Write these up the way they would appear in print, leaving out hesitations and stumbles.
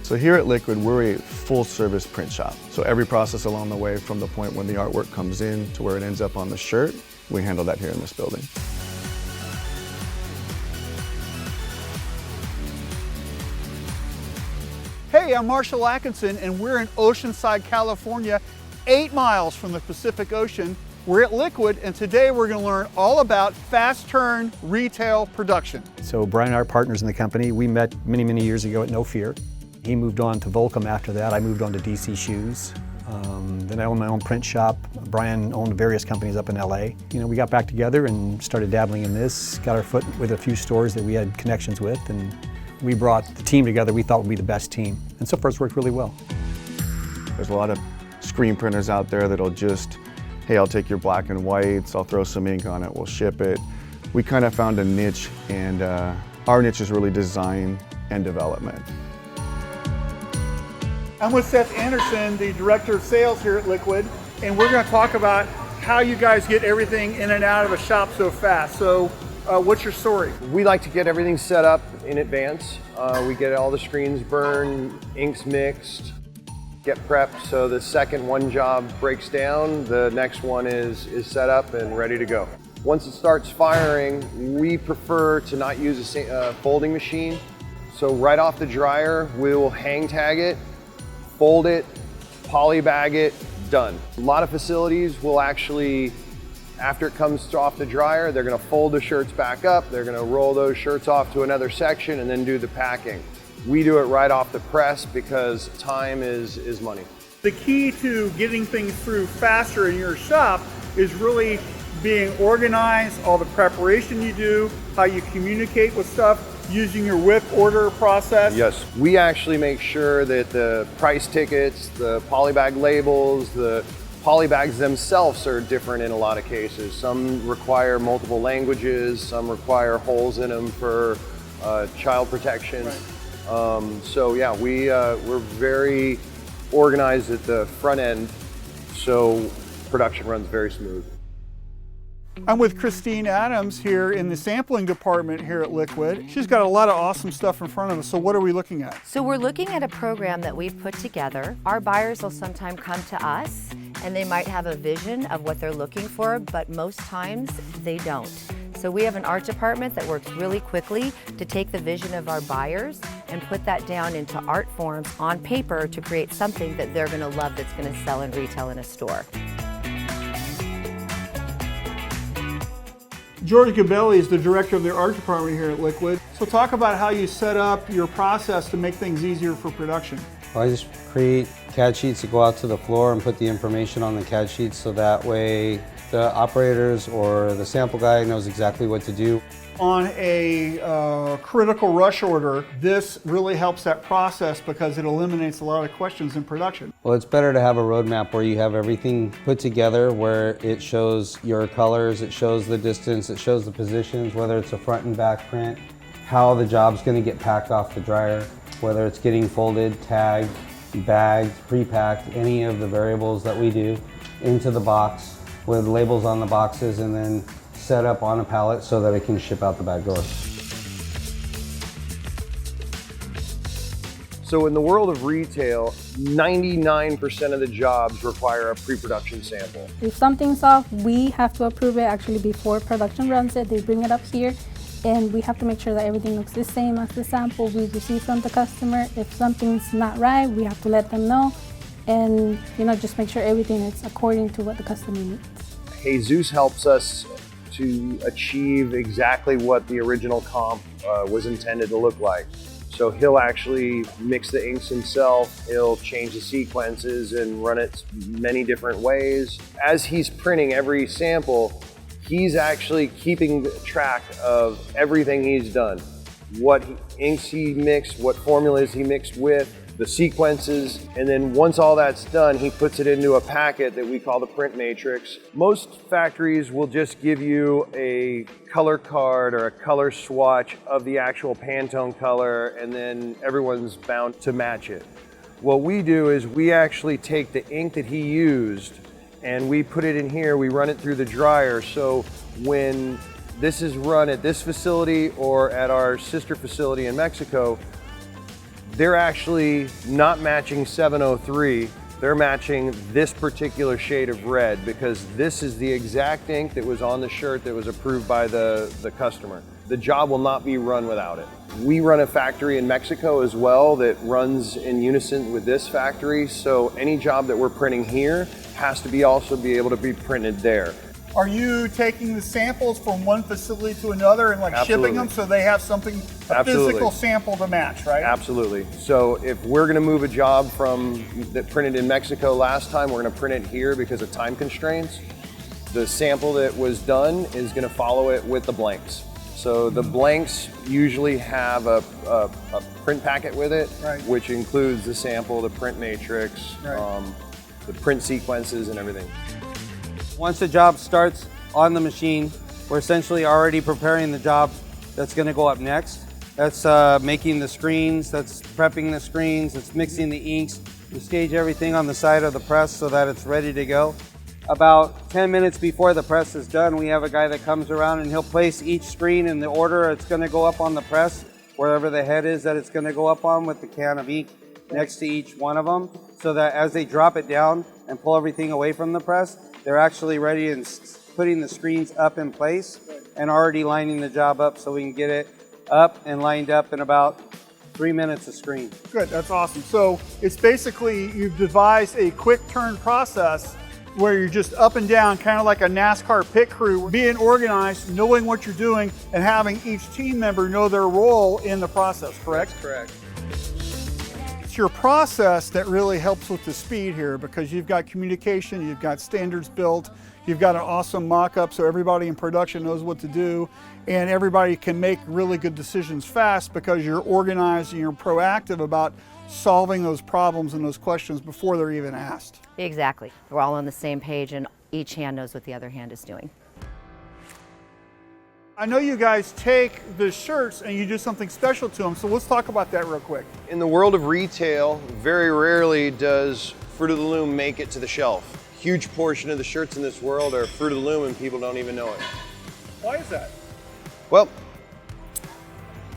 So here at Liquid, we're a full-service print shop. So every process along the way, from the point when the artwork comes in to where it ends up on the shirt, we handle that here in this building. Hey, I'm Marshall Atkinson, and we're in Oceanside, California, 8 miles from the Pacific Ocean. We're at Liquid, and today we're going to learn all about fast turn retail production. So Brian and I are partners in the company. We met many years ago at No Fear. He moved on to Volcom after that. I moved on to DC Shoes. Then I owned my own print shop. Brian owned various companies up in LA. You know, we got back together and started dabbling in this, got our foot with a few stores that we had connections with, and we brought the team together we thought would be the best team. And so far it's worked really well. There's a lot of screen printers out there that'll just, hey, I'll take your black and whites, I'll throw some ink on it, we'll ship it. We kind of found a niche, and our niche is really design and development. I'm with Seth Anderson, the Director of Sales here at Liquid, and we're going to talk about how you guys get everything in and out of a shop so fast. So what's your story? We like to get everything set up in advance. We get all the screens burned, inks mixed, get prepped, so the second one job breaks down, the next one is set up and ready to go. Once it starts firing, we prefer to not use a folding machine. So right off the dryer, we will hang tag it, fold it, poly bag it, done. A lot of facilities will actually, after it comes off the dryer, they're gonna fold the shirts back up, they're gonna roll those shirts off to another section and then do the packing. We do it right off the press because time is money. The key to getting things through faster in your shop is really being organized, all the preparation you do, how you communicate with stuff, using your whip order process. Yes, we actually make sure that the price tickets, the polybag labels, the polybags themselves are different in a lot of cases. Some require multiple languages, some require holes in them for child protection. Right. So yeah, we're very organized at the front end, so production runs very smooth. I'm with Christine Adams here in the sampling department here at Liquid. She's got a lot of awesome stuff in front of us. So what are we looking at? So we're looking at a program that we've put together. Our buyers will sometimes come to us and they might have a vision of what they're looking for, but most times they don't. So we have an art department that works really quickly to take the vision of our buyers and put that down into art forms on paper to create something that they're gonna love that's gonna sell and retail in a store. George Gabelli is the director of the art department here at Liquid. So talk about how you set up your process to make things easier for production. Well, I just create CAD sheets to go out to the floor and put the information on the CAD sheets so that way the operators or the sample guy knows exactly what to do. On a critical rush order, this really helps that process because it eliminates a lot of questions in production. Well, it's better to have a roadmap where you have everything put together, where it shows your colors, it shows the distance, it shows the positions, whether it's a front and back print, how the job's going to get packed off the dryer, whether it's getting folded, tagged, bagged, pre-packed, any of the variables that we do into the box with labels on the boxes, and then set up on a pallet so that it can ship out the back door. So in the world of retail, 99% of the jobs require a pre-production sample. If something's off, we have to approve it actually before production runs it. They bring it up here and we have to make sure that everything looks the same as the sample we receive from the customer. If something's not right, we have to let them know and just make sure everything is according to what the customer needs. Jesus helps us to achieve exactly what the original comp was intended to look like. So he'll actually mix the inks himself, he'll change the sequences and run it many different ways. As he's printing every sample, he's actually keeping track of everything he's done. What inks he mixed, what formulas he mixed with, the sequences, and then once all that's done, he puts it into a packet that we call the print matrix. Most factories will just give you a color card or a color swatch of the actual Pantone color, and then everyone's bound to match it. What we do is we actually take the ink that he used and we put it in here, we run it through the dryer, so when this is run at this facility or at our sister facility in Mexico, they're actually not matching 703. They're matching this particular shade of red because this is the exact ink that was on the shirt that was approved by the customer. The job will not be run without it. We run a factory in Mexico as well that runs in unison with this factory, so any job that we're printing here has to also be able to be printed there. Are you taking the samples from one facility to another and like shipping them so they have something, a physical sample to match, right? Absolutely. So if we're going to move a job from that printed in Mexico last time, we're going to print it here because of time constraints. The sample that was done is going to follow it with the blanks. So the blanks usually have a print packet with it, which includes the sample, the print matrix, the print sequences and everything. Once the job starts on the machine, we're essentially already preparing the job that's going to go up next. That's making the screens, that's prepping the screens, that's mixing the inks. We stage everything on the side of the press so that it's ready to go. About 10 minutes before the press is done, we have a guy that comes around and he'll place each screen in the order it's going to go up on the press, wherever the head is that it's going to go up on, with the can of ink next to each one of them, so that as they drop it down and pull everything away from the press, they're actually ready and putting the screens up in place and already lining the job up so we can get it up and lined up in about 3 minutes a screen. Good, that's awesome. So it's basically, you've devised a quick turn process where you're just up and down, kind of like a NASCAR pit crew, being organized, knowing what you're doing, and having each team member know their role in the process, correct? That's correct. It's your process that really helps with the speed here, because you've got communication, you've got standards built, you've got an awesome mock-up so everybody in production knows what to do, and everybody can make really good decisions fast because you're organized and you're proactive about solving those problems and those questions before they're even asked. Exactly. We're all on the same page and each hand knows what the other hand is doing. I know you guys take the shirts and you do something special to them, so let's talk about that real quick. In the world of retail, very rarely does Fruit of the Loom make it to the shelf. Huge portion of the shirts in this world are Fruit of the Loom and people don't even know it. Why is that? Well,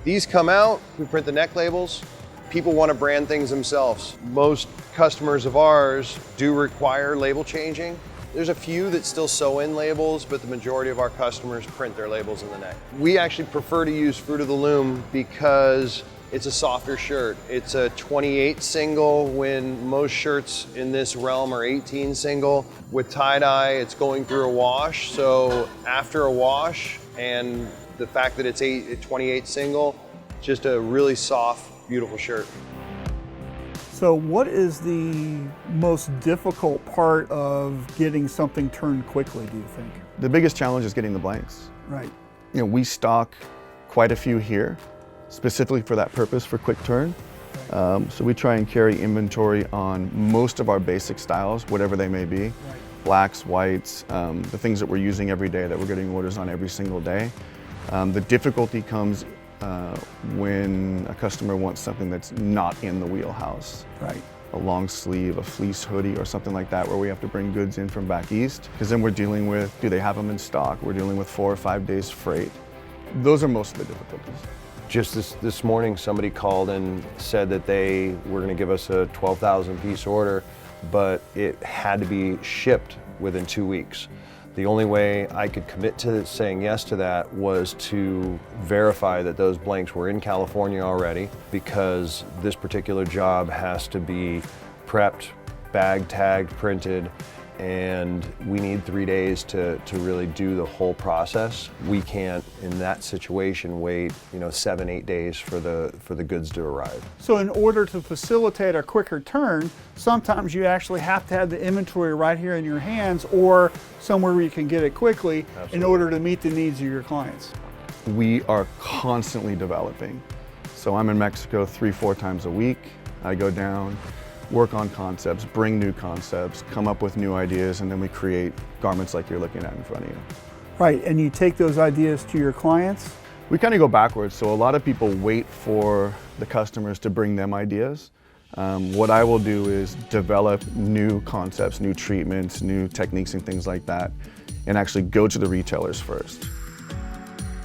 these come out, we print the neck labels. People want to brand things themselves. Most customers of ours do require label changing. There's a few that still sew in labels, but the majority of our customers print their labels in the neck. We actually prefer to use Fruit of the Loom because it's a softer shirt. It's a 28 single when most shirts in this realm are 18 single. With tie-dye, it's going through a wash. So after a wash and the fact that it's 28 single, just a really soft, beautiful shirt. So what is the most difficult part of getting something turned quickly, do you think? The biggest challenge is getting the blanks. Right. You know, we stock quite a few here, specifically for that purpose, for quick turn. So we try and carry inventory on most of our basic styles, whatever they may be. Right. Blacks, whites, the things that we're using every day that we're getting orders on every single day. The difficulty comes when a customer wants something that's not in the wheelhouse. Right. A long sleeve, a fleece hoodie or something like that where we have to bring goods in from back east. Because then we're dealing with, do they have them in stock? We're dealing with 4 or 5 days freight. Those are most of the difficulties. Just this morning, somebody called and said that they were gonna give us a 12,000 piece order, but it had to be shipped within 2 weeks. The only way I could commit to saying yes to that was to verify that those blanks were in California already, because this particular job has to be prepped, bag tagged, printed, and we need 3 days to really do the whole process. We can't, in that situation, wait 7-8 days for the goods to arrive. So in order to facilitate a quicker turn, sometimes you actually have to have the inventory right here in your hands or somewhere where you can get it quickly. Absolutely. In order to meet the needs of your clients. We are constantly developing. So I'm in Mexico 3-4 times a week. I go down, work on concepts, bring new concepts, come up with new ideas, and then we create garments like you're looking at in front of you. Right, and you take those ideas to your clients? We kind of go backwards. So a lot of people wait for the customers to bring them ideas. What I will do is develop new concepts, new treatments, new techniques and things like that, and actually go to the retailers first.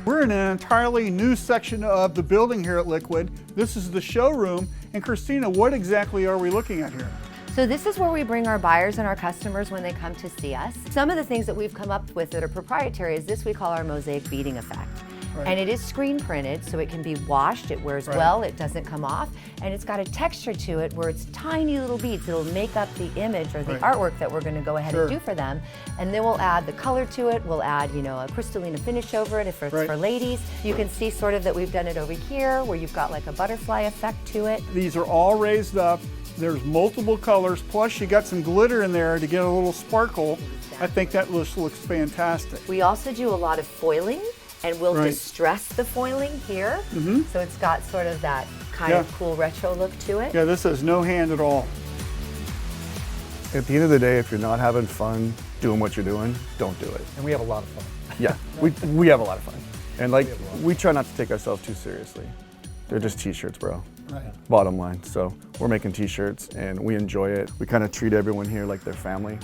We're in an entirely new section of the building here at Liquid. This is the showroom. And Christina, what exactly are we looking at here? So this is where we bring our buyers and our customers when they come to see us. Some of the things that we've come up with that are proprietary is this we call our mosaic beading effect. Right. And it is screen printed, so it can be washed, it wears well, it doesn't come off, and it's got a texture to it where it's tiny little beads. It'll make up the image or the artwork that we're going to go ahead and do for them. And then we'll add the color to it, we'll add, you know, a crystalline finish over it if it's for ladies. You can see sort of that we've done it over here where you've got like a butterfly effect to it. These are all raised up. There's multiple colors, plus you got some glitter in there to get a little sparkle. I think that looks fantastic. We also do a lot of foiling, and we'll distress the foiling here. So it's got sort of that kind of cool retro look to it. Yeah, this has no hand at all. At the end of the day, if you're not having fun doing what you're doing, don't do it. And we have a lot of fun. Yeah, we have a lot of fun. And like, we try not to take ourselves too seriously. They're just t-shirts, bro. Bottom line. So we're making t-shirts and we enjoy it. We kind of treat everyone here like their family.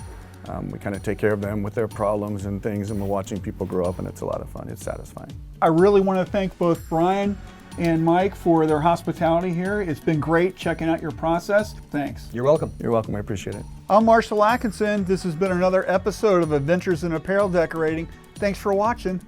We kind of take care of them with their problems and things, and we're watching people grow up, and it's a lot of fun. It's satisfying. I really want to thank both Brian and Mike for their hospitality here. It's been great checking out your process. Thanks. You're welcome. You're welcome. I appreciate it. I'm Marshall Atkinson. This has been another episode of Adventures in Apparel Decorating. Thanks for watching.